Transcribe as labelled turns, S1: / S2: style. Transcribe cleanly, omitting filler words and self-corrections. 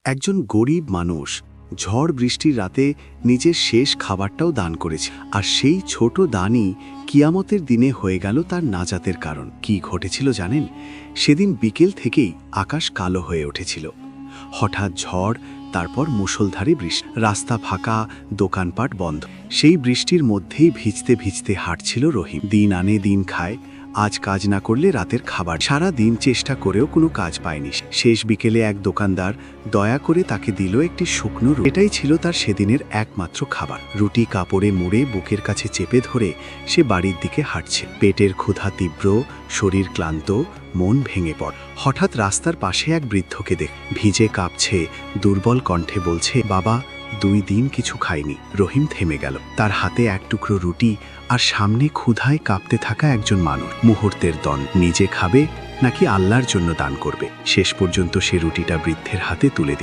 S1: একজন গরিব মানুষ ঝড় বৃষ্টির রাতে নিজের শেষ খাবারটাও দান করেছে, আর সেই ছোট দানই কিয়ামতের দিনে হয়ে গেল তার নাজাতের কারণ। কি ঘটেছিল জানেন? সেদিন বিকেল থেকেই আকাশ কালো হয়ে উঠেছিল। হঠাৎ ঝড়, তারপর মুষলধারে বৃষ্টি, রাস্তা ফাঁকা, দোকানপাট বন্ধ। সেই বৃষ্টির মধ্যেই ভিজতে ভিজতে হাঁটছিল রহিম। দিন আনে দিন খায়, আজ কাজ না করলে রাতের খাবার। সারা দিন চেষ্টা করেও কোনো কাজ পায়নি। শেষ বিকেলে এক দোকানদার দয়া করে তাকে দিল একটি শুকনো রুটি। এটাই ছিল তার সেদিনের একমাত্র খাবার। রুটি কাপড়ে মুড়ে বুকের কাছে চেপে ধরে সে বাড়ির দিকে হাঁটছে। পেটের ক্ষুধা তীব্র, শরীর ক্লান্ত, মন ভেঙে পড়ে। হঠাৎ রাস্তার পাশে এক বৃদ্ধকে দেখ, ভিজে কাঁপছে, দুর্বল কণ্ঠে বলছে, বাবা 2 দিন কিছু খাইনি। রহিম থেমে গেল। তার হাতে এক টুকরো রুটি, আর সামনে ক্ষুধায় কাঁপতে থাকা একজন মানুষ। মুহূর্তের দ্বন্দ্ব, নিজে খাবে নাকি আল্লাহর জন্য দান করবে। শেষ পর্যন্ত সে রুটিটা বৃদ্ধের হাতে তুলে দিল।